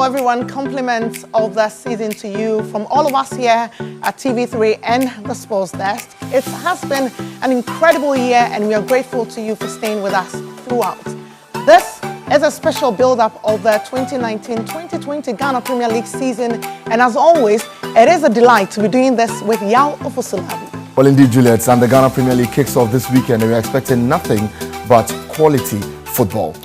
everyone. Compliments of the season to you from all of us here at TV3 and the Sports Desk. It has been an incredible year and we are grateful to you for staying with us throughout. This is a special build-up of the 2019-2020 Ghana Premier League season, and as always, it is a delight to be doing this with Yao Ofusulabi. Well, indeed, Juliet, and the Ghana Premier League kicks off this weekend and we're expecting nothing but quality football.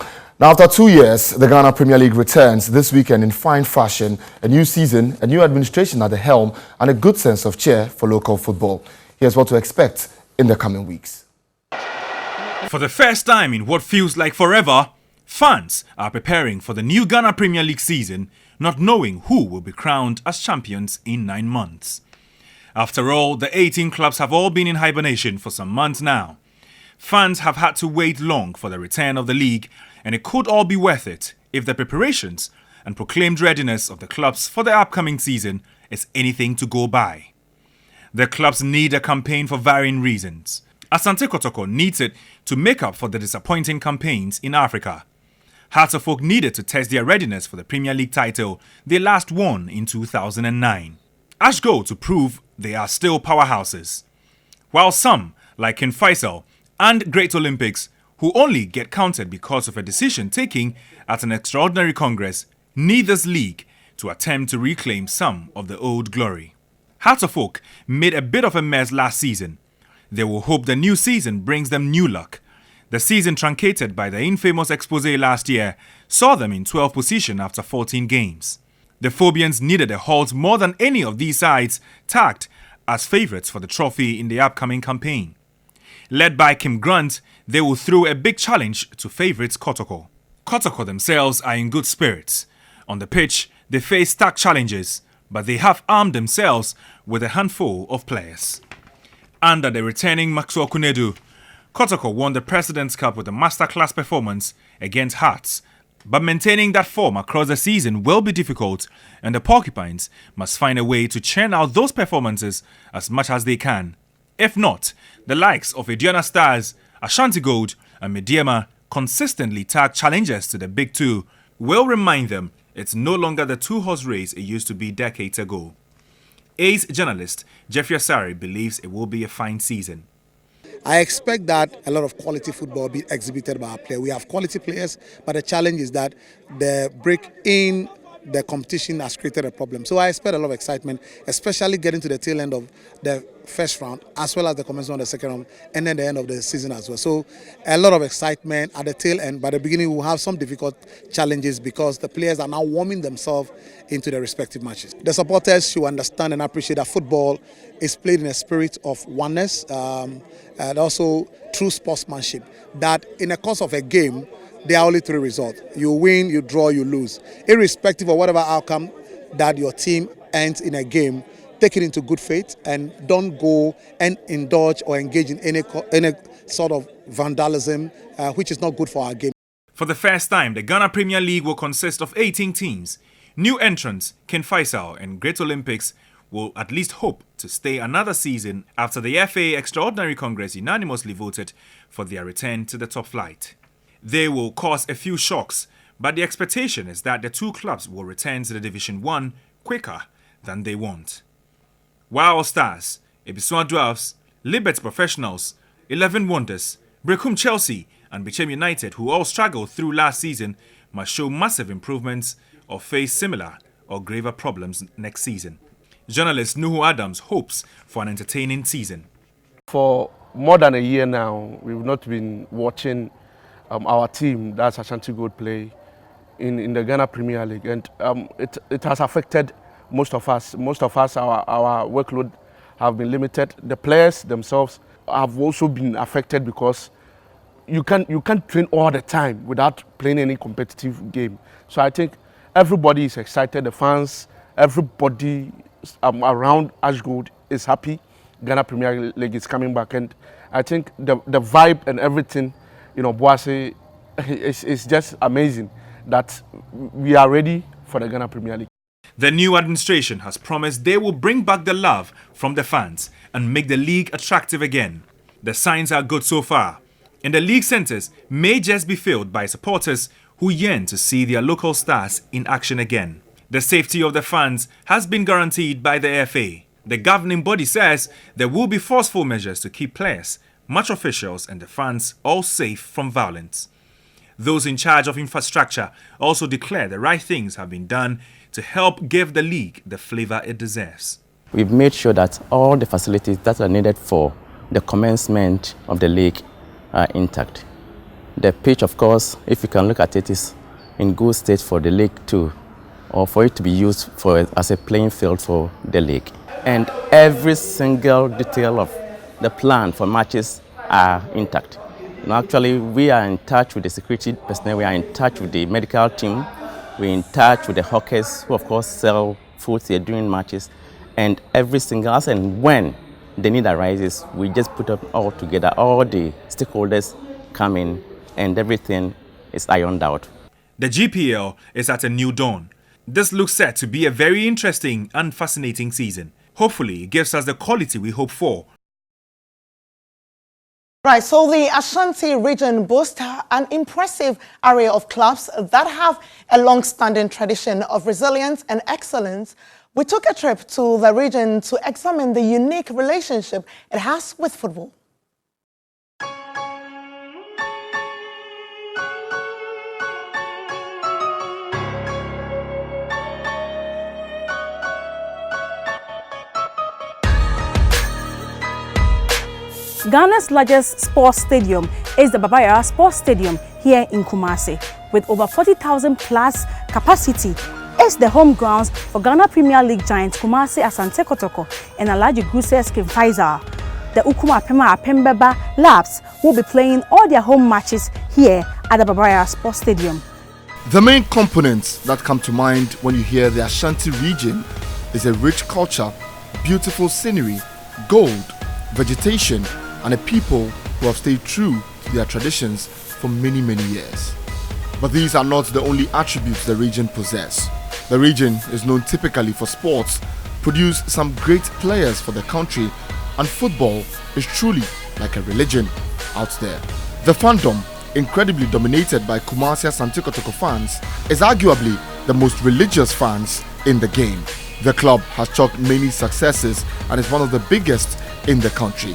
Now, after 2 years, the Ghana Premier League returns this weekend in fine fashion. A new season, a new administration at the helm, and a good sense of cheer for local football. Here's what to expect in the coming weeks. For the first time in what feels like forever, fans are preparing for the new Ghana Premier League season, not knowing who will be crowned as champions in 9 months. After all, the 18 clubs have all been in hibernation for some months now. Fans have had to wait long for the return of the league, and it could all be worth it if the preparations and proclaimed readiness of the clubs for the upcoming season is anything to go by. The clubs need a campaign for varying reasons. Asante Kotoko needs it to make up for the disappointing campaigns in Africa. Hearts of Oak needed to test their readiness for the Premier League title they last won in 2009. Ash Gold to prove they are still powerhouses. While some, like King Faisal and Great Olympics, who only get counted because of a decision taken at an extraordinary congress, need this league to attempt to reclaim some of the old glory. Hearts of Oak made a bit of a mess last season. They will hope the new season brings them new luck. The season truncated by the infamous expose last year saw them in 12th position after 14 games. The Phobians needed a halt more than any of these sides tagged as favourites for the trophy in the upcoming campaign. Led by Kim Grant, they will throw a big challenge to favourites Kotoko. Kotoko themselves are in good spirits. On the pitch, they face stark challenges, but they have armed themselves with a handful of players. Under the returning Maxwell Kunedu, Kotoko won the President's Cup with a masterclass performance against Hearts, but maintaining that form across the season will be difficult, and the Porcupines must find a way to churn out those performances as much as they can. If not, the likes of Aduana Stars, Ashanti Gold and Mediema, consistently tag challengers to the Big Two, will remind them it's no longer the two-horse race it used to be decades ago. Ace journalist Jeffrey Asari believes it will be a fine season. I expect that a lot of quality football will be exhibited by our players. We have quality players, but the challenge is that the break in the competition has created a problem. So I expect a lot of excitement, especially getting to the tail end of the first round, as well as the commencement of the second round, and then the end of the season as well. So a lot of excitement at the tail end. By the beginning, we'll have some difficult challenges because the players are now warming themselves into their respective matches. The supporters should understand and appreciate that football is played in a spirit of oneness and also true sportsmanship. That in the course of a game, there are only 3 results. You win, you draw, you lose. Irrespective of whatever outcome that your team ends in a game, take it into good faith and don't go and indulge or engage in any sort of vandalism, which is not good for our game. For the first time, the Ghana Premier League will consist of 18 teams. New entrants, King Faisal and Great Olympics, will at least hope to stay another season after the FA Extraordinary Congress unanimously voted for their return to the top flight. They will cause a few shocks, but the expectation is that the 2 clubs will return to the Division 1 quicker than they want. Wow Stars, Ebisua Dwarfs, Libet Professionals, 11 Wonders, Brekum Chelsea and Bichem United, who all struggled through last season, must show massive improvements or face similar or graver problems next season. Journalist Nuhu Adams hopes for an entertaining season. For more than a year now, we've not been watching our team, that's Ashanti Gold, play in the Ghana Premier League, and it has affected most of us. Our workload have been limited. The players themselves have also been affected because you can't train all the time without playing any competitive game. So I think everybody is excited. The fans, everybody around Ash Gold is happy. Ghana Premier League is coming back, and I think the vibe and everything, Boise, it's just amazing that we are ready for the Ghana Premier League. The new administration has promised they will bring back the love from the fans and make the league attractive again. The signs are good so far, and the league centres may just be filled by supporters who yearn to see their local stars in action again. The safety of the fans has been guaranteed by the FA. The governing body says there will be forceful measures to keep players, match officials and the fans all safe from violence. Those in charge of infrastructure also declare the right things have been done to help give the league the flavour it deserves. We've made sure that all the facilities that are needed for the commencement of the league are intact. The pitch, of course, if you can look at it, is in good state for the league too, or for it to be used as a playing field for the league. And every single detail of the plan for matches are intact. Now, actually, we are in touch with the security personnel, we are in touch with the medical team, we're in touch with the hawkers who, of course, sell food here during matches, and every single, as and when the need arises, we just put up all together, all the stakeholders come in, and everything is ironed out. The GPL is at a new dawn. This looks set to be a very interesting and fascinating season. Hopefully, it gives us the quality we hope for. Right, so the Ashanti region boasts an impressive array of clubs that have a long-standing tradition of resilience and excellence. We took a trip to the region to examine the unique relationship it has with football. Ghana's largest sports stadium is the Bawuah Sports Stadium here in Kumasi. With over 40,000 plus capacity, it's the home grounds for Ghana Premier League giants Kumasi Asante Kotoko and Alhaji Gus's Faisal. The Ukuma Apema Apembeba Labs will be playing all their home matches here at the Bawuah Sports Stadium. The main components that come to mind when you hear the Ashanti region is a rich culture, beautiful scenery, gold, vegetation, and a people who have stayed true to their traditions for many, many years. But these are not the only attributes the region possesses. The region is known typically for sports, produce some great players for the country, and football is truly like a religion out there. The fandom, incredibly dominated by Kumasi Asante Kotoko fans, is arguably the most religious fans in the game. The club has chalked many successes and is one of the biggest in the country.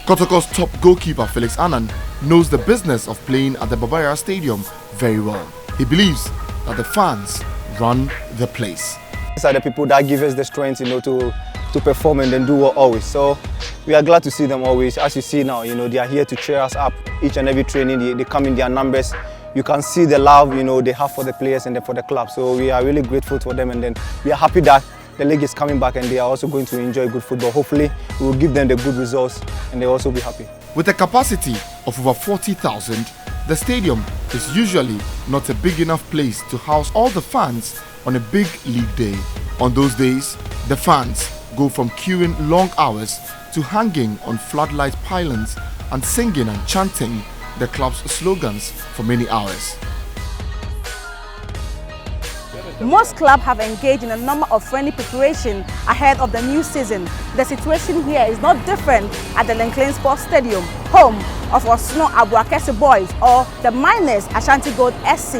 Kotoko's top goalkeeper Felix Annan knows the business of playing at the Bawuah Stadium very well. He believes that the fans run the place. These are the people that give us the strength, to perform and then do well always. So we are glad to see them always. As you see now, they are here to cheer us up. Each and every training, they come in their numbers. You can see the love, they have for the players and then for the club. So we are really grateful for them, and then we are happy that the league is coming back and they are also going to enjoy good football. Hopefully, we will give them the good results and they'll also be happy. With a capacity of over 40,000, the stadium is usually not a big enough place to house all the fans on a big league day. On those days, the fans go from queuing long hours to hanging on floodlight pylons and singing and chanting the club's slogans for many hours. Most clubs have engaged in a number of friendly preparation ahead of the new season. The situation here is not different at the Lenklane Sports Stadium, home of Osno Abuakese Boys or the Miners Ashanti Gold SC.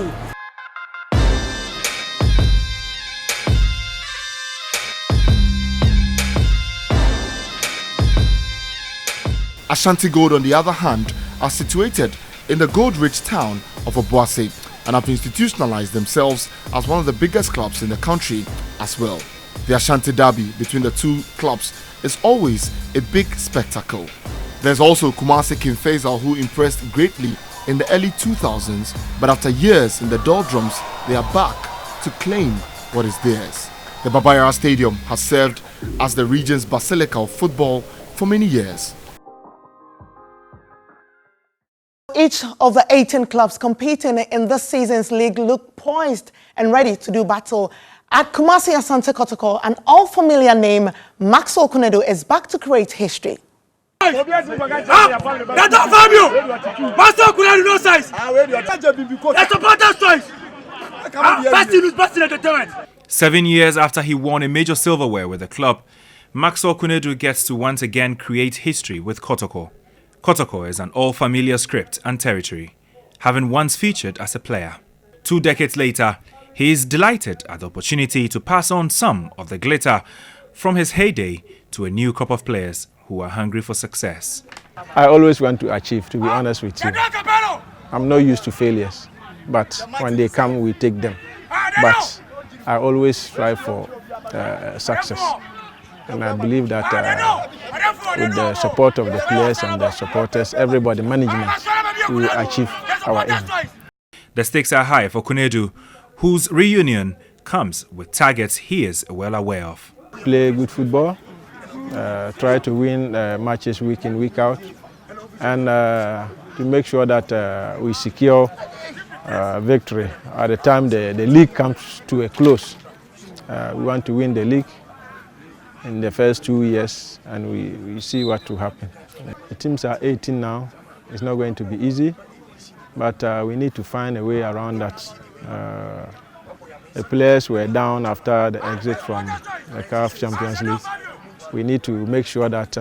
Ashanti Gold, on the other hand, are situated in the gold-rich town of Obuasi and have institutionalized themselves as one of the biggest clubs in the country as well. The Ashanti Derby between the two clubs is always a big spectacle. There's also Kumasi King Faisal, who impressed greatly in the early 2000s, but after years in the doldrums, they are back to claim what is theirs. The Bawuah Stadium has served as the region's basilica of football for many years. Each of the 18 clubs competing in this season's league look poised and ready to do battle. At Kumasi Asante Kotoko, an all-familiar name, Maxwell Kunedu, is back to create history. They don't farm you! Maxwell Kunedu no size! That's a better choice! First you lose, best entertainment! 7 years after he won a major silverware with the club, Maxwell Kunedu gets to once again create history with Kotoko. Kotoko is an all-familiar script and territory, having once featured as a player. 2 decades later, He is delighted at the opportunity to pass on some of the glitter from his heyday to a new crop of players who are hungry for success. I always want to achieve, to be honest with you. I'm not used to failures, but when they come, we take them. But I always strive for success. And I believe that with the support of the players and the supporters, everybody, management, we will achieve our aim. The stakes are high for Kunedu, whose reunion comes with targets he is well aware of. Play good football, try to win matches week in, week out, and to make sure that we secure victory at the time the league comes to a close. We want to win the league in the first 2 years, and we see what will happen. The teams are 18 now. It's not going to be easy, but we need to find a way around that. The players were down after the exit from the CAF Champions League. We need to make sure that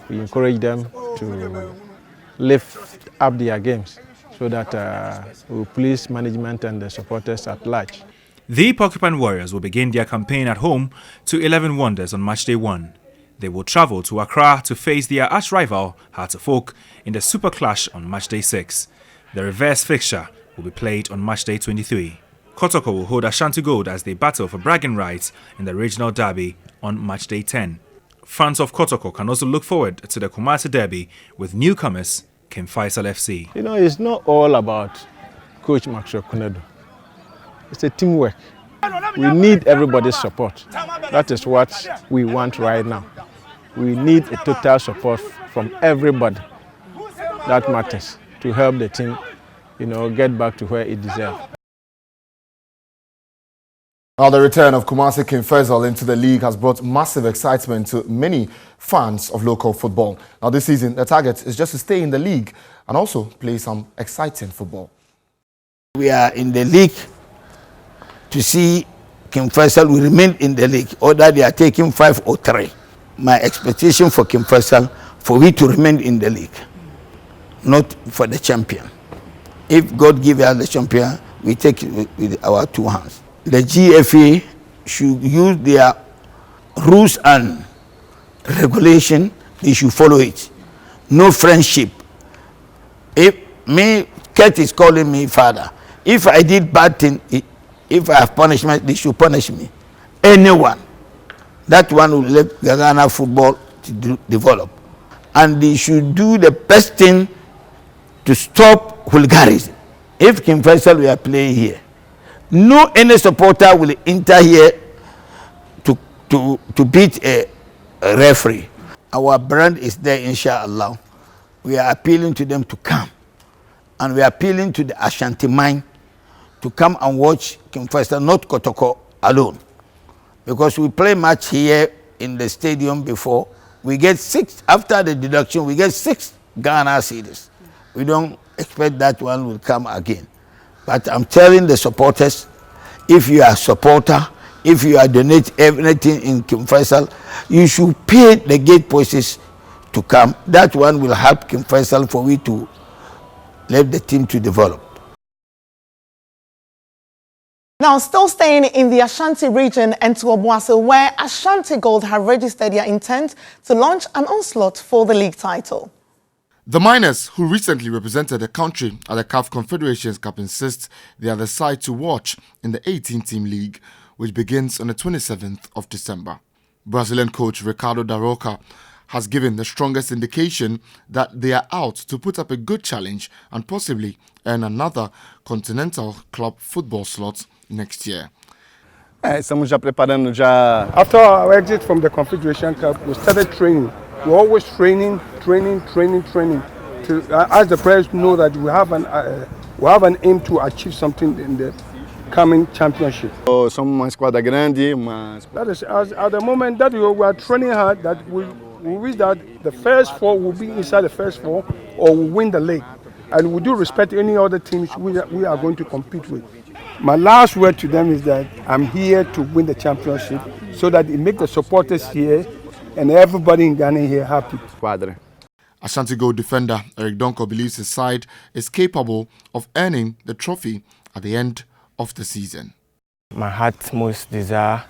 we encourage them to lift up their games so that we will please management and the supporters at large. The Porcupine Warriors will begin their campaign at home to 11 Wonders on match day 1. They will travel to Accra to face their arch-rival Hearts of Oak in the Super Clash on match day 6. The reverse fixture will be played on match day 23. Kotoko will hold Ashanti Gold as they battle for bragging rights in the regional derby on match day 10. Fans of Kotoko can also look forward to the Kumasi derby with newcomers King Faisal FC. You know, it's not all about Coach Maxwell Kunedu. It's a teamwork. We need everybody's support. That is what we want right now. We need a total support from everybody. That matters to help the team, you know, get back to where it deserves. Now, the return of Kumasi King Faisal into the league has brought massive excitement to many fans of local football. Now, this season, the target is just to stay in the league and also play some exciting football. We are in the league to see King Faisal will remain in the league, or that they are taking 5 or 3. My expectation for King Faisal, for we to remain in the league, not for the champion. If God gives us the champion, we take it with our 2 hands. The GFA should use their rules and regulation. They should follow it. No friendship. If me, Kurt is calling me father. If I did bad thing, if I have punishment, they should punish me. Anyone. That one will let Ghana football to develop. And they should do the best thing to stop vulgarism. If King Faisal were playing here, no any supporter will enter here to beat a referee. Our brand is there, inshallah. We are appealing to them to come. And we are appealing to the Ashanti mind to come and watch King Faisal, not Kotoko alone. Because we play match here in the stadium before. We get 6, after the deduction, we get 6 Ghana cedis. We don't expect that one will come again. But I'm telling the supporters, if you are a supporter, if you are donate everything in King Faisal, you should pay the gate prices to come. That one will help King Faisal for we to let the team to develop. Now, still staying in the Ashanti region and to Obuasi, where Ashanti Gold have registered their intent to launch an onslaught for the league title. The Miners, who recently represented the country at the CAF Confederations Cup, insist they are the side to watch in the 18-team league, which begins on the 27th of December. Brazilian coach Ricardo da Roca has given the strongest indication that they are out to put up a good challenge and possibly earn another continental club football slot next year. Estamos já preparando já. After our exit from the Confederation Cup, we started training. We're always training. To as the players know that we have an aim to achieve something in the coming championship. So, somos uma esquadra grande, That is, at the moment that we are training hard, that we wish that the first 4 will be inside the first 4 or will win the league. And we do respect any other teams we are going to compete with. My last word to them is that I'm here to win the championship so that it makes the supporters here and everybody in Ghana here happy. Quadra. Ashanti Gold defender Eric Donko believes his side is capable of earning the trophy at the end of the season. my heart's most desire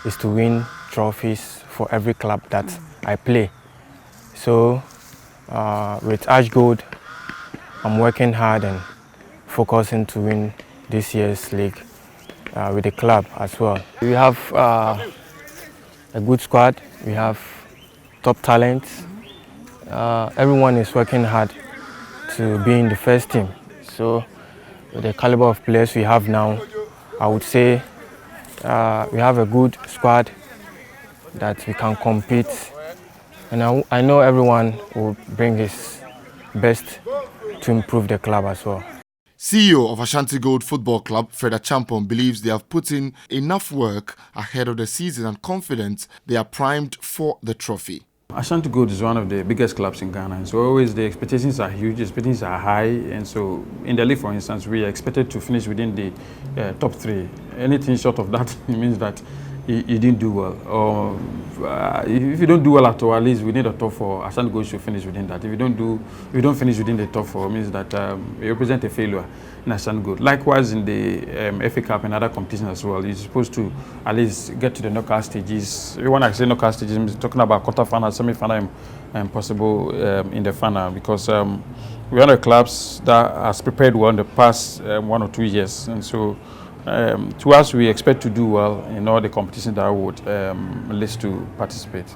is to win trophies for every club that I play. So with Ash Gold, I'm working hard and focusing to win this year's league with the club as well. We have a good squad, we have top talents. Everyone is working hard to be in the first team. So with the caliber of players we have now, I would say we have a good squad that we can compete. And I know everyone will bring his best to improve the club as well. CEO of Ashanti Gold Football Club, Freda Champon, believes they have put in enough work ahead of the season and confident they are primed for the trophy. Ashanti Gold is one of the biggest clubs in Ghana, and so always the expectations are huge, the expectations are high, and so in the league, for instance, we are expected to finish within the top 3. Anything short of that, it means that you didn't do well. Or if you don't do well at all, at least we need a top 4. Ashanti Gold should finish within that. If you don't finish within the top 4, it means that you represent a failure in Ashanti Gold. Likewise, in the FA Cup and other competitions as well, you're supposed to at least get to the knockout stages. When I say knockout stages, I'm talking about quarter-final, semi-final, and possible in the final, because we're one of the clubs that has prepared well in the past 1 or 2 years, and so to us, we expect to do well in all the competitions that would list to participate.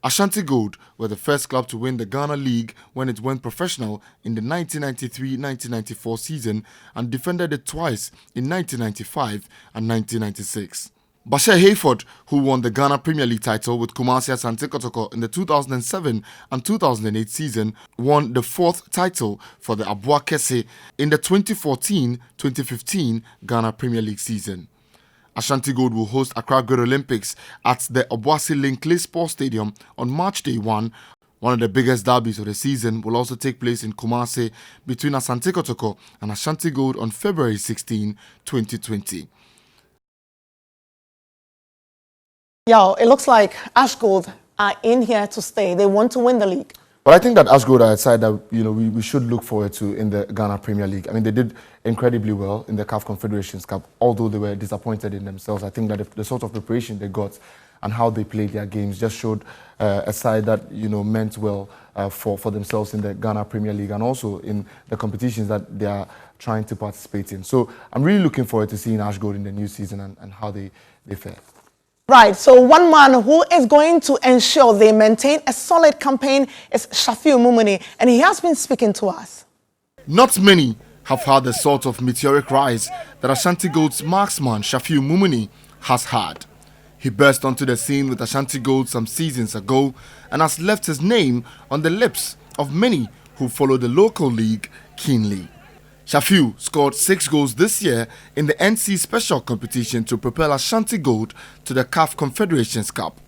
Ashanti Gold were the first club to win the Ghana League when it went professional in the 1993-1994 season and defended it twice in 1995 and 1996. Bashir Hayford, who won the Ghana Premier League title with Kumasi Asante Kotoko in the 2007 and 2008 season, won the 4th title for the Abua Kese in the 2014-2015 Ghana Premier League season. Ashanti Gold will host Accra Great Olympics at the Obuasi Linkley Sports Stadium on March Day 1. One of the biggest derbies of the season will also take place in Kumasi between Asante Kotoko and Ashanti Gold on February 16, 2020. Yo, it looks like Ash Gold are in here to stay. They want to win the league. But I think that Ash Gold are a side that we should look forward to in the Ghana Premier League. I mean, they did incredibly well in the CAF Confederations Cup, although they were disappointed in themselves. I think that the sort of preparation they got and how they played their games just showed a side that meant well for themselves in the Ghana Premier League and also in the competitions that they are trying to participate in. So I'm really looking forward to seeing Ash Gold in the new season and how they fare. Right, so one man who is going to ensure they maintain a solid campaign is Shafiu Mumuni, and he has been speaking to us. Not many have had the sort of meteoric rise that Ashanti Gold's marksman Shafiu Mumuni has had. He burst onto the scene with Ashanti Gold some seasons ago and has left his name on the lips of many who follow the local league keenly. Shafiu scored 6 goals this year in the NC Special competition to propel Ashanti Gold to the CAF Confederations Cup.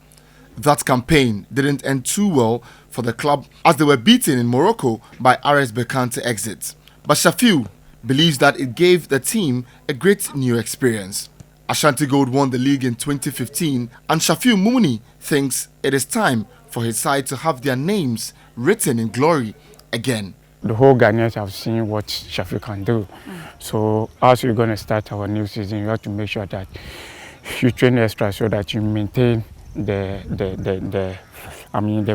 That campaign didn't end too well for the club as they were beaten in Morocco by RS Berkane to exit. But Shafiu believes that it gave the team a great new experience. Ashanti Gold won the league in 2015 and Shafiu Mumuni thinks it is time for his side to have their names written in glory again. The whole Ghanaians have seen what Shafiu can do. So as we're going to start our new season, you have to make sure that you train extra so that you maintain the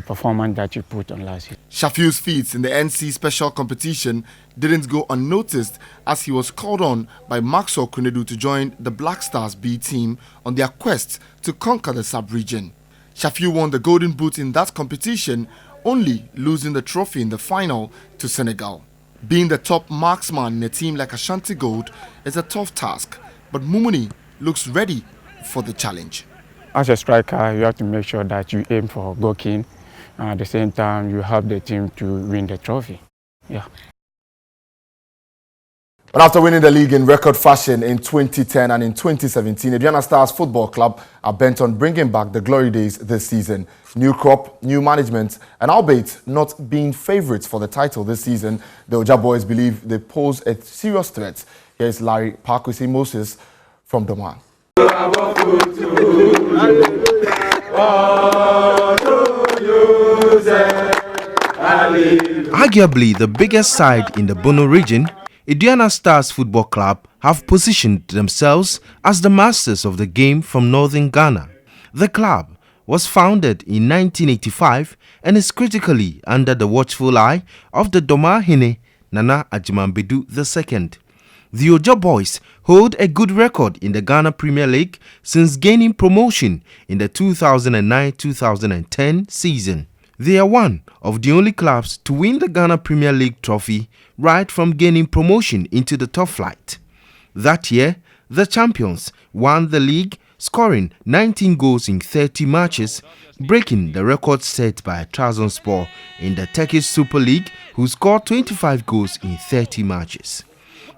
performance that you put on last year. Shafiu's feats in the NC Special competition didn't go unnoticed as he was called on by Maxwell Kunedu to join the Black Stars B team on their quest to conquer the sub-region. Shafiu won the Golden Boot in that competition, only losing the trophy in the final to Senegal. Being the top marksman in a team like Ashanti Gold is a tough task, but Mumuni looks ready for the challenge. As a striker, you have to make sure that you aim for goal king, and at the same time, you help the team to win the trophy. Yeah. But after winning the league in record fashion in 2010 and in 2017, Aduana Stars Football Club are bent on bringing back the glory days this season. New crop, new management, and albeit not being favourites for the title this season, the Oja boys believe they pose a serious threat. Here's Larry Parkwisi Moses from Doma. Arguably the biggest side in the Bono region, Aduana Stars Football Club have positioned themselves as the masters of the game from northern Ghana. The club was founded in 1985 and is critically under the watchful eye of the Domahine Nana Ajimambedu II. The Oja Boys hold a good record in the Ghana Premier League since gaining promotion in the 2009-2010 season. They are one of the only clubs to win the Ghana Premier League trophy right from gaining promotion into the top flight. That year, the champions won the league, scoring 19 goals in 30 matches, breaking the record set by Trabzonspor in the Turkish Super League, who scored 25 goals in 30 matches.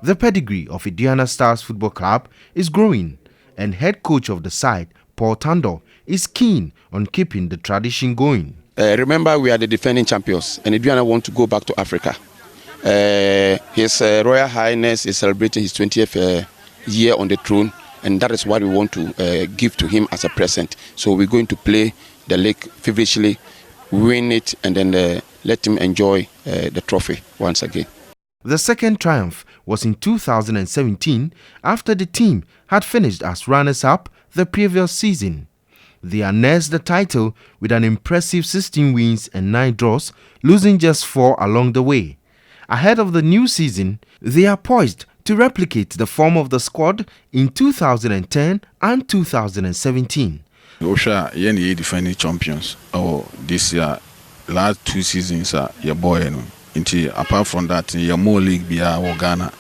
The pedigree of Aduana Stars Football Club is growing, and head coach of the side, Paul Tando, is keen on keeping the tradition going. Remember, we are the defending champions, and Aduana want to go back to Africa. His Royal Highness is celebrating his 20th year on the throne, and that is what we want to give to him as a present. So we're going to play the league feverishly, win it, and then let him enjoy the trophy once again. The second triumph was in 2017 after the team had finished as runners-up the previous season. They announced the title with an impressive 16 wins and 9 draws, losing just 4 along the way. Ahead of the new season, they are poised to replicate the form of the squad in 2010 and 2017. Osha, you're defending champions. This year, last 2 seasons are your boy. Apart from that, you're more league beyond Ghana.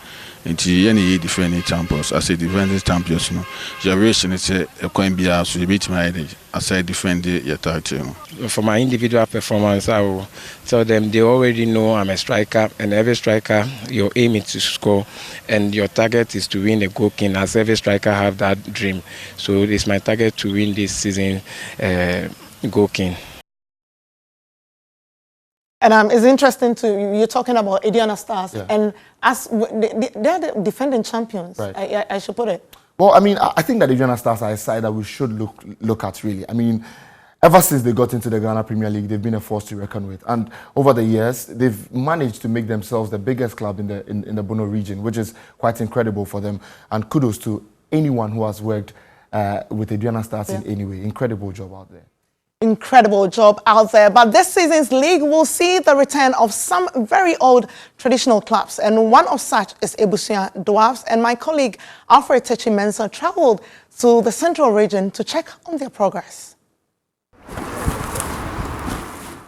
Any defending champions, I say defending champions, generation is a coin be so you beat my age. I say defend your title. For my individual performance, I will tell them they already know I'm a striker, and every striker, your aim is to score, and your target is to win the goal king. As every striker have that dream, so it's my target to win this season goal king. And it's interesting you're talking about Aduana Stars, and as they're the defending champions, right. I should put it. Well, I mean, I think that Aduana Stars are a side that we should look at, really. I mean, ever since they got into the Ghana Premier League, they've been a force to reckon with. And over the years, they've managed to make themselves the biggest club in the Bono region, which is quite incredible for them. And kudos to anyone who has worked with Aduana Stars in any way. Incredible job out there. Incredible job out there. But this season's league will see the return of some very old traditional clubs, and one of such is Ebusia Dwarfs. And my colleague Alfred Techi Mensah traveled to the central region to check on their progress.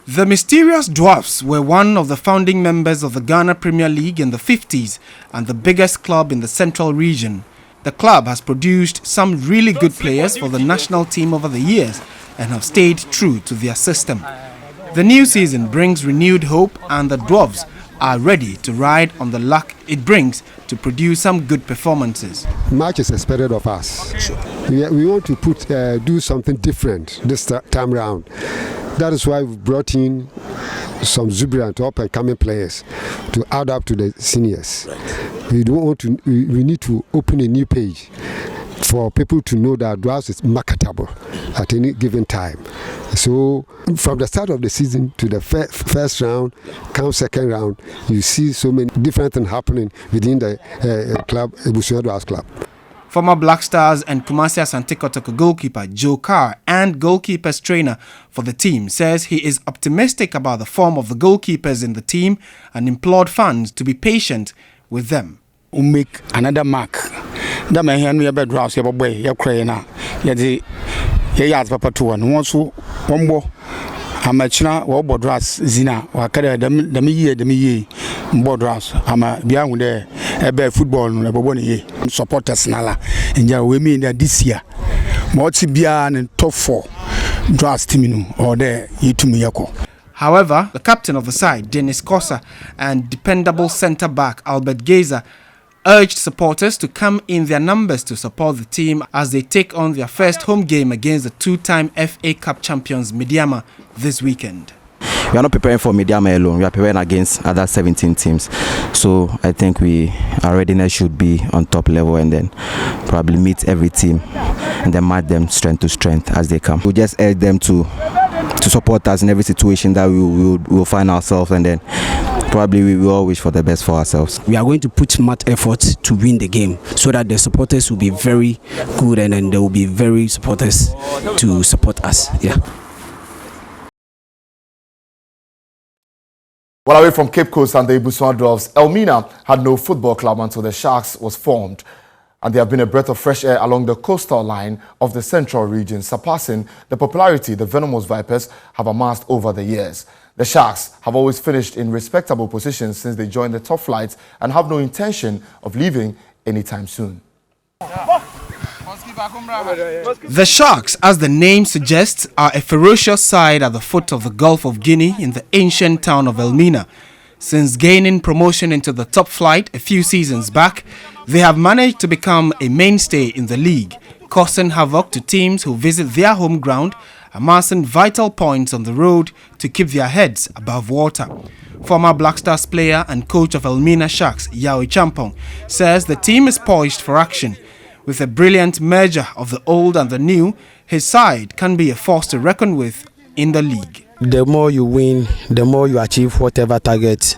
The mysterious Dwarfs were one of the founding members of the Ghana Premier League in the 50s and the biggest club in the central region. The club has produced some really good players for the national team over the years and have stayed true to their system. The new season brings renewed hope, and the Dwarfs are ready to ride on the luck it brings to produce some good performances. Much is expected of us. We want to do something different this time round. That is why we brought in some exuberant up-and-coming players to add up to the seniors. We need to open a new page for people to know that Dwarfs is marketable at any given time. So from the start of the season to the first round, come second round, you see so many different things happening within the club, Ebusia Dwarfs club. Former Black Stars and Kumasi Asante Kotoko goalkeeper Joe Carr and goalkeepers trainer for the team says he is optimistic about the form of the goalkeepers in the team and implored fans to be patient with them. We'll make another mark. That may hand me a bed rouse, your boy, your crane. Yet, yes, Papa to one. Once, one more. I'm a china or bodras, Zina, or carry the me, bodras. I'm a beyond there, a bear football, never 1 year. Supporters, Nala, and ya we mean that this year. Motsi Bian and top 4. Dras Timinu, or there, you to me, Yako. However, the captain of the side, Dennis Kosa, and dependable centre-back Albert Geza urged supporters to come in their numbers to support the team as they take on their first home game against the 2-time FA Cup champions Midiama this weekend. We are not preparing for Midiama alone, we are preparing against other 17 teams. So I think our readiness should be on top level and then probably meet every team and then match them strength to strength as they come. We just urge them to support us in every situation that we will find ourselves, and then probably we will all wish for the best for ourselves. We are going to put much effort to win the game so that the supporters will be very good and then there will be very supporters to support us. Yeah. Well, away from Cape Coast and the Busuan Dwarfs, Elmina had no football club until the Sharks was formed. And they have been a breath of fresh air along the coastal line of the central region, surpassing the popularity the venomous Vipers have amassed over the years. The Sharks have always finished in respectable positions since they joined the top flight and have no intention of leaving anytime soon. The Sharks, as the name suggests, are a ferocious side at the foot of the Gulf of Guinea in the ancient town of Elmina. Since gaining promotion into the top flight a few seasons back, they have managed to become a mainstay in the league, causing havoc to teams who visit their home ground, amassing vital points on the road to keep their heads above water. Former Black Stars player and coach of Elmina Sharks, Yaw Champong, says the team is poised for action. With a brilliant merger of the old and the new, his side can be a force to reckon with in the league. The more you win, the more you achieve whatever target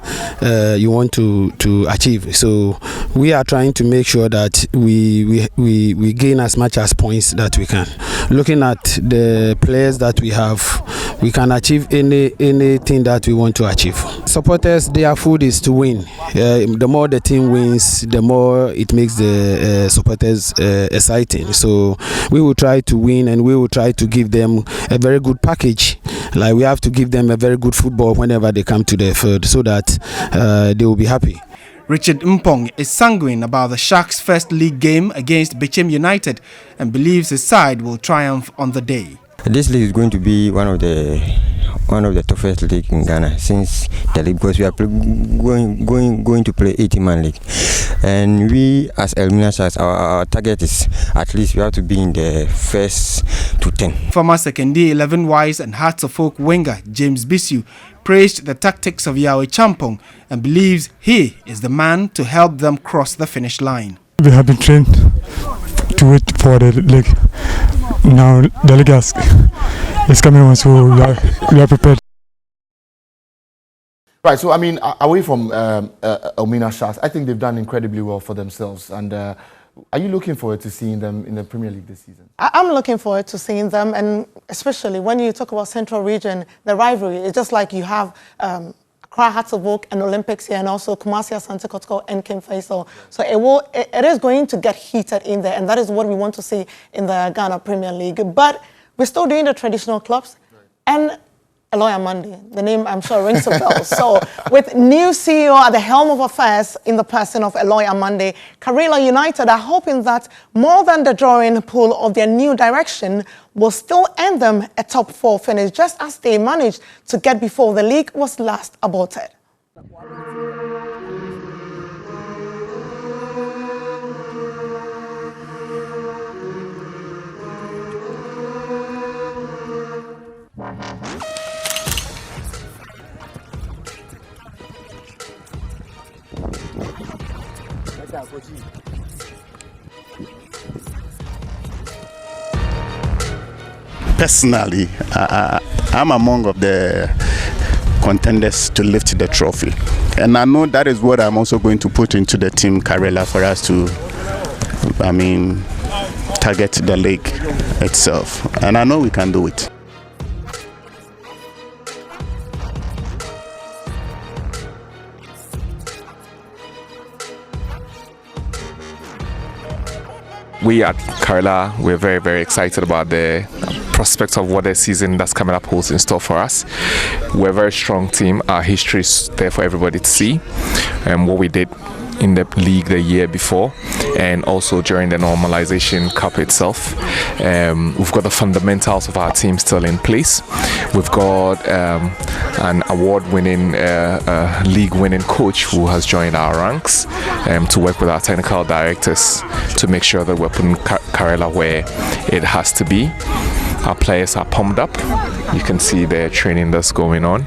you want to achieve. So we are trying to make sure that we gain as much as points that we can. Looking at the players that we have, we can achieve anything that we want to achieve. Supporters, their food is to win. The more the team wins, the more it makes the supporters exciting. So we will try to win and we will try to give them a very good package. Like we have to give them a very good football whenever they come to the field so that they will be happy. Richard Mpong is sanguine about the Sharks' first league game against Bechem United and believes his side will triumph on the day. This league is going to be one of the toughest leagues in Ghana since the league, because we are going to play 80-man league, and we as Elmina Sharks, our target is at least we have to be in the first to 10. Former secondary 11 Wise and Hearts of Oak winger James Bisu praised the tactics of Yaw Champong and believes he is the man to help them cross the finish line. We have been trained to wait for the league. Now the league is coming on, so we are prepared. Right, so I mean, away from Elmina Sharks, I think they've done incredibly well for themselves. And are you looking forward to seeing them in the Premier League this season? I'm looking forward to seeing them, and especially when you talk about Central Region, the rivalry, it's just like you have Accra Hearts of Oak and Olympics here, and also Kumasi Asante Kotoko and King Faisal. So it is going to get heated in there, and that is what we want to see in the Ghana Premier League. But we're still doing the traditional clubs, and Eloy Amande, the name I'm sure rings a bell. So with new CEO at the helm of affairs in the person of Eloy Amande, Karela United are hoping that more than the drawing pool of their new direction will still earn them a top 4 finish, just as they managed to get before the league was last aborted. Personally, I'm among of the contenders to lift the trophy, and I know that is what I'm also going to put into the team Karela for us to, target the league itself, and I know we can do it. We at Karela, we're very, very excited about the prospects of what the season that's coming up holds in store for us. We're a very strong team. Our history is there for everybody to see, and what we did in the league the year before and also during the normalization cup itself. We've got the fundamentals of our team still in place. We've got an award-winning, league-winning coach who has joined our ranks to work with our technical directors to make sure that we're putting Karela where it has to be. Our players are pumped up. You can see the training that's going on.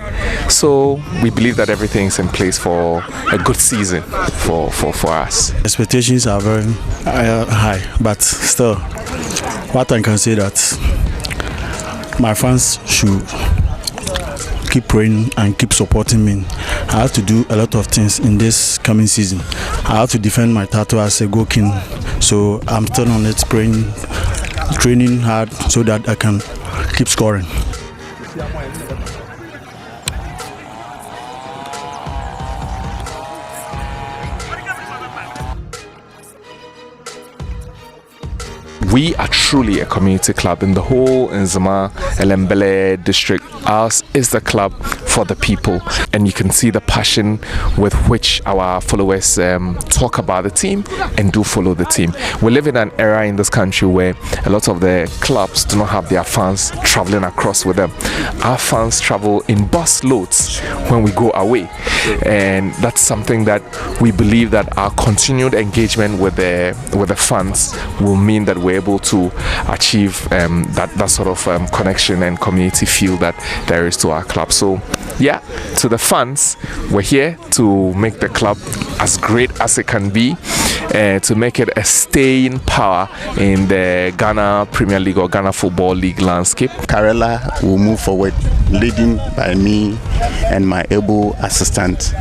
So we believe that everything's in place for a good season for us. Expectations are very high, but still, what I can say that my fans should keep praying and keep supporting me. I have to do a lot of things in this coming season. I have to defend my title as a goal king, so I'm still on it, praying, training hard so that I can keep scoring. We are truly a community club in the whole Nzema Elembele district. Ours is the club for the people, and you can see the passion with which our followers talk about the team and do follow the team. We live in an era in this country where a lot of the clubs do not have their fans traveling across with them. Our fans travel in bus loads when we go away, and that's something that we believe that our continued engagement with the fans will mean that we're able to achieve that sort of connection and community feel that there is to our club. So yeah, to the fans, we're here to make the club as great as it can be, to make it a staying power in the Ghana Premier League or Ghana Football League landscape. Karela will move forward, leading by me and my able assistant.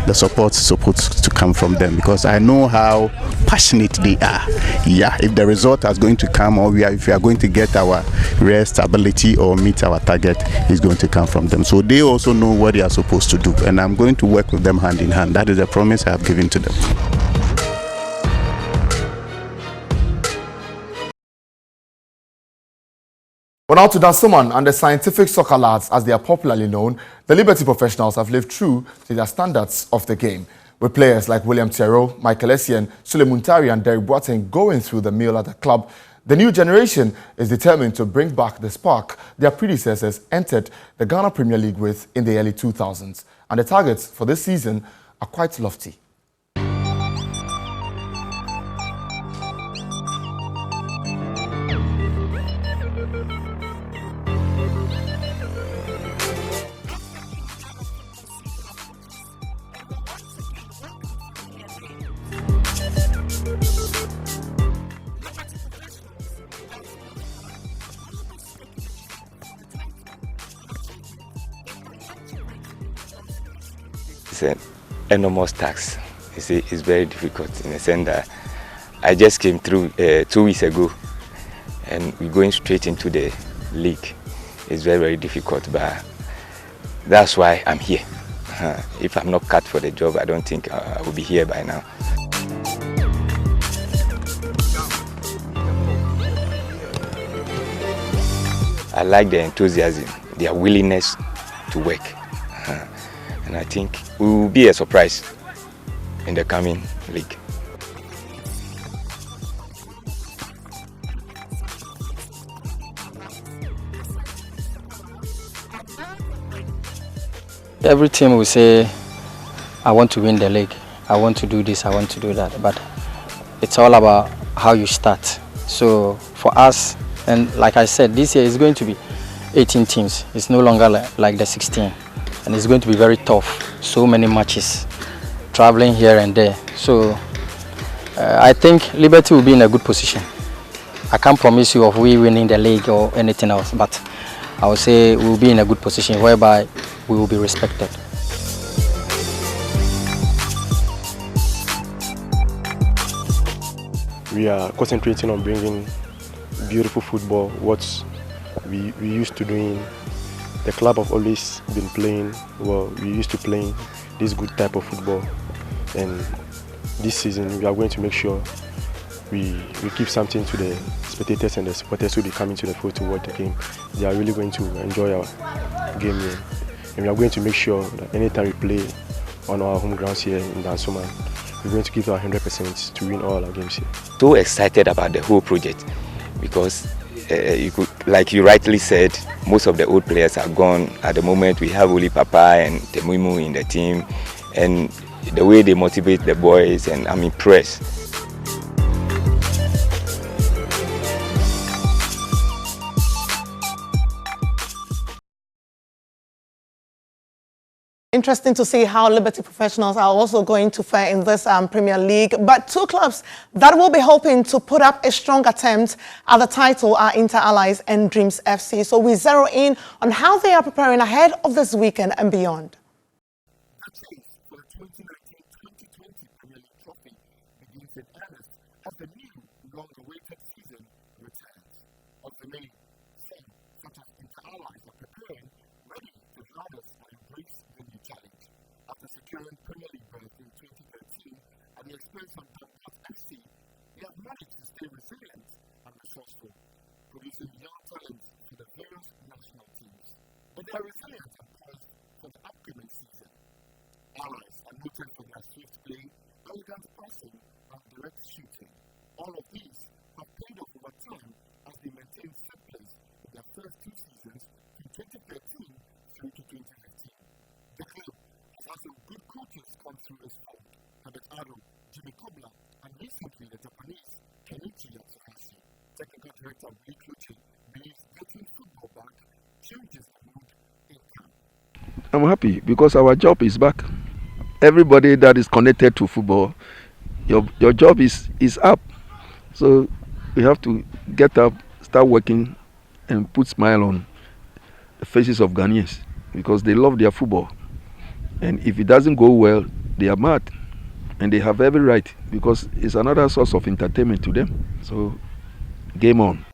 The support is supposed to come from them because I know how passionate they are. Yeah, if the result is going to come, or if we are going to get our rest ability or meet our target, it's going to come from them. So they also know what they are supposed to do, and I'm going to work with them hand in hand. That is the promise I have given to them. Well, now to Dansoman and the scientific soccer lads, as they are popularly known, the Liberty professionals have lived true to their standards of the game, with players like William Thiero, Michael Essien, Sule Muntari and Derek Boateng going through the mill at the club. The new generation is determined to bring back the spark their predecessors entered the Ghana Premier League with in the early 2000s. And the targets for this season are quite lofty. It's an enormous task. It's very difficult in the sense that I just came through 2 weeks ago, and we're going straight into the league. It's very, very difficult, but that's why I'm here. If I'm not cut for the job, I don't think I will be here by now. I like their enthusiasm, their willingness to work. And I think we will be a surprise in the coming league. Every team will say, I want to win the league, I want to do this, I want to do that. But it's all about how you start. So for us, and like I said, this year is going to be 18 teams. It's no longer like the 16. And it's going to be very tough. So many matches, traveling here and there. So I think Liberty will be in a good position. I can't promise you of we winning the league or anything else, but I would say we will be in a good position whereby we will be respected. We are concentrating on bringing beautiful football, what we used to doing. The club have always been playing, well, we used to play this good type of football, and this season we are going to make sure we give something to the spectators and the supporters who will be coming to the field to watch the game. They are really going to enjoy our game here, and we are going to make sure that anytime we play on our home grounds here in Dansoman, we're going to give our 100% to win all our games here. So excited about the whole project because like you rightly said, most of the old players are gone. At the moment, we have only Papa and Temuimu in the team, and the way they motivate the boys, and I'm impressed. Interesting to see how Liberty Professionals are also going to fare in this Premier League. But two clubs that will be hoping to put up a strong attempt at the title are Inter Allies and Dreams FC. So we zero in on how they are preparing ahead of this weekend and beyond. The chase for the 2019-2020 Premier League trophy begins in earnest as the new, long-awaited season returns. Of the many, some, such as Inter Allies, are preparing, ready to harness and embrace the new challenge. After securing Premier League berth in 2013 and the experience of Dwarfs FC, they have managed to stay resilient and resourceful, producing young talent for the various national teams. But they are resilient and poised for the upcoming season. Allies are noted for their swift play, elegant passing, and direct shooting. All of these have paid off over time as they maintain set place in their first two seasons from 2013 through to 2015. The club has had some good coaches come through this form: Herbert Ado, Jimmy Kobler, and recently the Japanese Kenichi Yatsuhashi. Technical director Willie Kluche believes getting football back changes the mood in camp. I'm happy because our job is back. Everybody that is connected to football, your job is up. So we have to get up, start working, and put smile on the faces of Ghanaians because they love their football. And if it doesn't go well, they are mad. And they have every right because it's another source of entertainment to them. So, game on.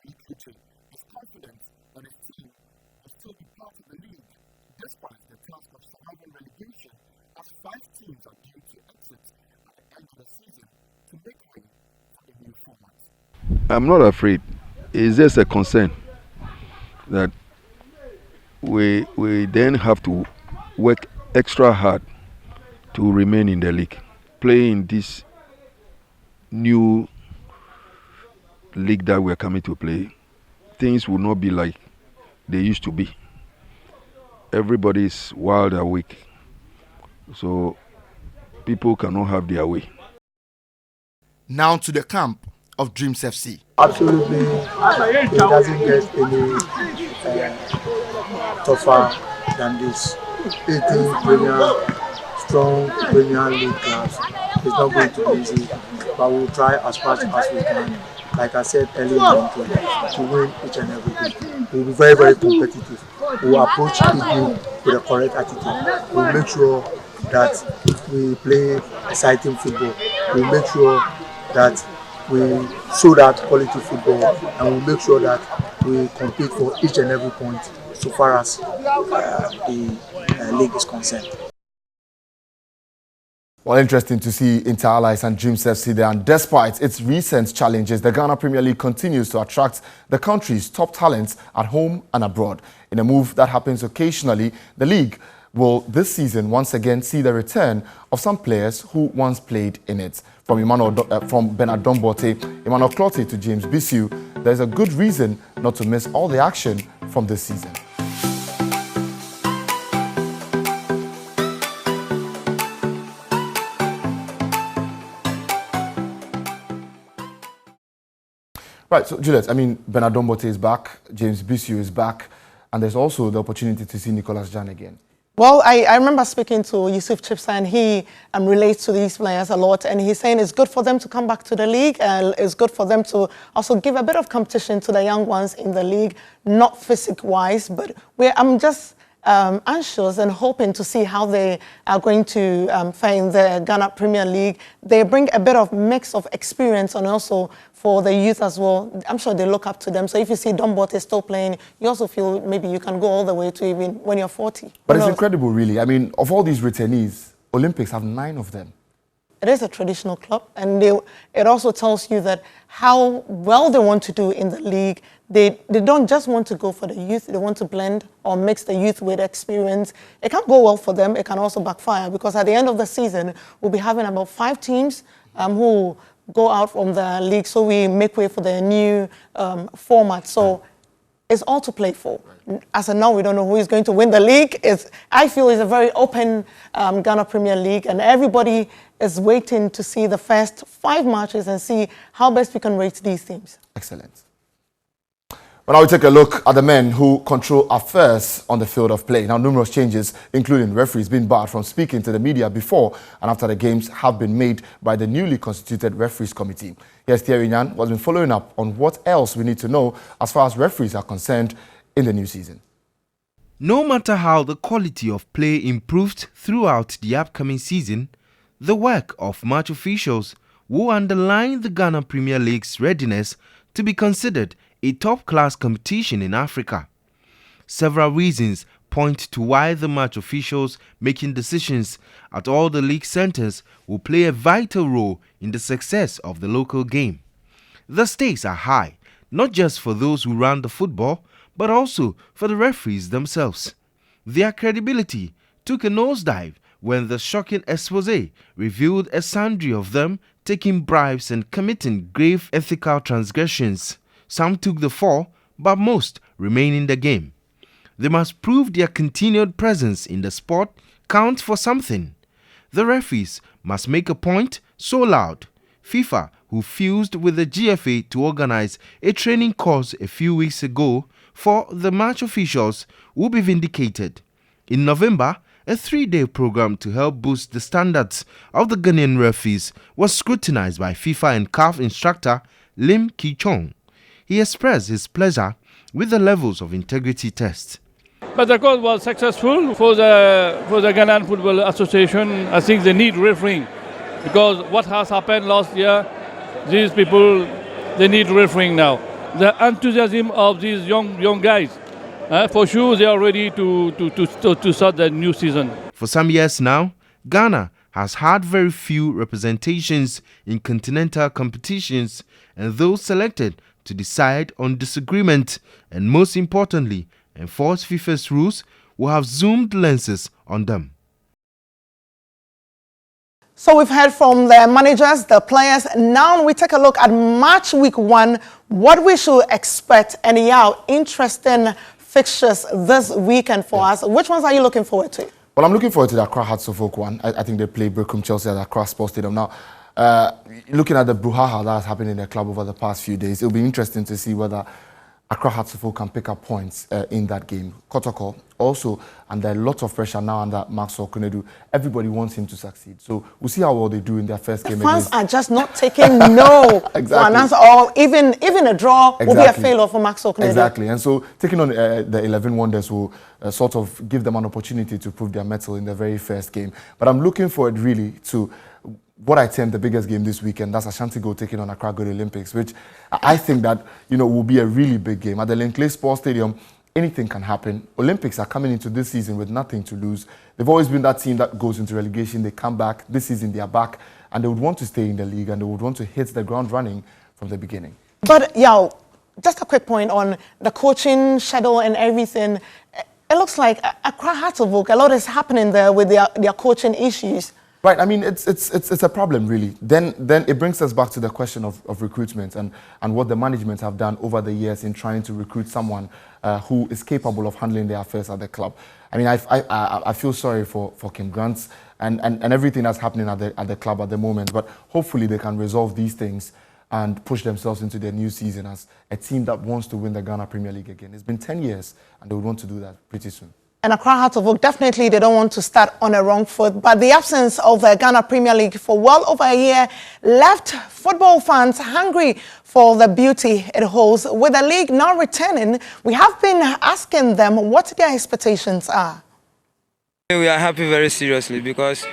I'm not afraid. It's just a concern that we then have to work extra hard to remain in the league. Play in this new league that we're coming to play, things will not be like they used to be. Everybody is wild awake, so people cannot have their way. Now to the camp of Dreams FC. Absolutely, it doesn't get any tougher than this. 18 strong Premier League clubs. It's not going to be easy, but we'll try as much as we can. Like I said earlier, to win each and every game. We'll be very, very competitive. We'll approach each game with a correct attitude. We'll make sure that we play exciting football. We'll make sure that we show that quality football, and we'll make sure that we compete for each and every point so far as the league is concerned. Well, interesting to see Inter Allies and Dreams FC there, and despite its recent challenges, the Ghana Premier League continues to attract the country's top talents at home and abroad. In a move that happens occasionally, the league will this season once again see the return of some players who once played in it. From Bernard Dombote, Emmanuel Clottey to James Bissiu, there's a good reason not to miss all the action from this season. Right, so Juliet, I mean, Bernard Dombote is back, James Bissiu is back, and there's also the opportunity to see Nicholas Jan again. Well, I remember speaking to Yusuf Chipsa, and he relates to these players a lot, and he's saying it's good for them to come back to the league, and it's good for them to also give a bit of competition to the young ones in the league, not physique-wise, but I'm just anxious and hoping to see how they are going to fare in the Ghana Premier League. They bring a bit of mix of experience and also for the youth as well. I'm sure they look up to them. So if you see Dombote still playing, you also feel maybe you can go all the way to even when you're 40. But it's incredible, really. I mean, of all these returnees, Olympics have 9 of them. It is a traditional club, and it also tells you that how well they want to do in the league. They don't just want to go for the youth. They want to blend or mix the youth with experience. It can go well for them. It can also backfire, because at the end of the season, we'll be having about 5 teams who go out from the league, so we make way for the new format. So it's all to play for. As of now, we don't know who is going to win the league. I feel it's a very open Ghana Premier League, and everybody is waiting to see the first 5 matches and see how best we can rate these teams. Excellent. Well, now we take a look at the men who control affairs on the field of play. Now, numerous changes, including referees being barred from speaking to the media before and after the games, have been made by the newly constituted referees committee. Here's Thierry Nyan, who has been following up on what else we need to know as far as referees are concerned in the new season. No matter how the quality of play improved throughout the upcoming season, the work of match officials will underline the Ghana Premier League's readiness to be considered a top-class competition in Africa. Several reasons point to why the match officials making decisions at all the league centers will play a vital role in the success of the local game. The stakes are high, not just for those who run the football, but also for the referees themselves. Their credibility took a nosedive when the shocking expose revealed a sundry of them taking bribes and committing grave ethical transgressions. Some took the fall, but most remain in the game. They must prove their continued presence in the sport counts for something. The referees must make a point so loud. FIFA, who fused with the GFA to organize a training course a few weeks ago for the match officials, will be vindicated. In November, a 3-day program to help boost the standards of the Ghanaian referees was scrutinized by FIFA and CAF instructor Lim Ki-chong. He expressed his pleasure with the levels of integrity test. But the course was successful for the Ghanaian Football Association. I think they need refereeing because what has happened last year, these people, they need refereeing now. The enthusiasm of these young guys, for sure they are ready to start the new season. For some years now, Ghana has had very few representations in continental competitions, and those selected to decide on disagreement and, most importantly, enforce FIFA's rules will have zoomed lenses on them. So we've heard from the managers, the players. Now we take a look at match week 1, what we should expect, and interesting fixtures this weekend for us. Which ones are you looking forward to? Well, I'm looking forward to the Accra Hearts of Oak one. I think they play Brooklyn Chelsea at Accra Sports Stadium. Now, looking at the brouhaha that has happened in the club over the past few days, it'll be interesting to see whether Accra Hearts of Oak can pick up points in that game. Kotoko also under a lot of pressure now under Maxwell Kunedu. Everybody wants him to succeed. So we'll see how well they do in their first game. Fans are just not taking no exactly. for an answer, or even a draw will be a failure for Maxwell Kunedu. Exactly. And so taking on the 11 Wonders will sort of give them an opportunity to prove their mettle in the very first game. But I'm looking forward really to what I term the biggest game this weekend. That's Ashanti Gold taking on Accra Gold Olympics, which I think that, will be a really big game. At the Linkley Sports Stadium, anything can happen. Olympics are coming into this season with nothing to lose. They've always been that team that goes into relegation. They come back. This season, they are back, and they would want to stay in the league, and they would want to hit the ground running from the beginning. But, just a quick point on the coaching schedule and everything. It looks like Accra Hearts of Oak, a lot is happening there with their coaching issues. Right, I mean, it's a problem, really. Then it brings us back to the question of recruitment and what the management have done over the years in trying to recruit someone who is capable of handling their affairs at the club. I mean, I feel sorry for Kim Grant and everything that's happening at the club at the moment, but hopefully they can resolve these things and push themselves into their new season as a team that wants to win the Ghana Premier League again. It's been 10 years, and they would want to do that pretty soon. And Accra Hearts of Oak, definitely they don't want to start on a wrong foot. But the absence of the Ghana Premier League for well over a year left football fans hungry for the beauty it holds. With the league now returning, we have been asking them what their expectations are. We are happy very seriously because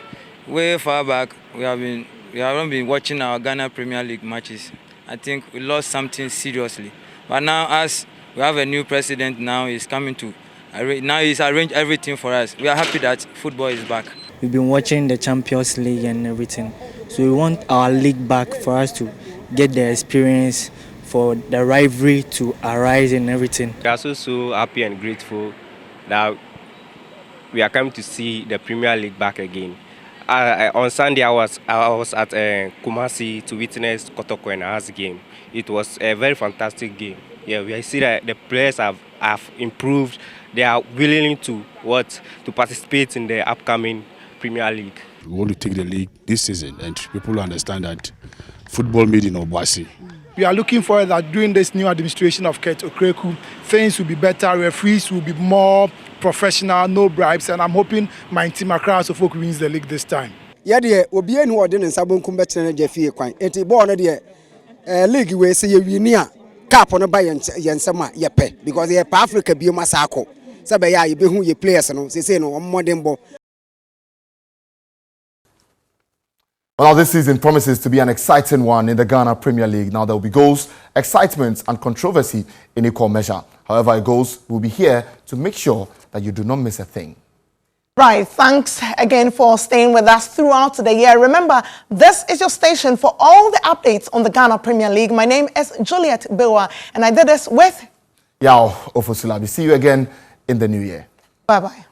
way far back we haven't been watching our Ghana Premier League matches. I think we lost something seriously. But now as we have a new president now, he's coming to now he's arranged everything for us. We are happy that football is back. We've been watching the Champions League and everything. So we want our league back for us to get the experience, for the rivalry to arise and everything. We are so happy and grateful that we are coming to see the Premier League back again. On Sunday, I was at Kumasi to witness Kotoko and Ahas game. It was a very fantastic game. Yeah, we see that the players have improved. They are willing to participate in the upcoming Premier League. We want to take the league this season, and people understand that football made in Obuasi. we are looking forward that during this new administration of Kurt Okreku, things will be better, referees will be more professional, no bribes, and I'm hoping my team Accra Suffolk wins the league this time. Yeah, dear, obi enu ode ne nsa bonkum betre na Jafie kwan. Enti ball no de league we say we ni a cap no ba yensem a ye pe because ye pa Africa bi ma sa akọ. Se be ya ye be hu ye players no say no modern ball. Well, this season promises to be an exciting one in the Ghana Premier League. Now, there will be goals, excitement and controversy in equal measure. However it goes, we'll be here to make sure that you do not miss a thing. Right, thanks again for staying with us throughout the year. Remember, this is your station for all the updates on the Ghana Premier League. My name is Juliet Bawuah, and I did this with... Yao Ofosulabi. See you again in the new year. Bye-bye.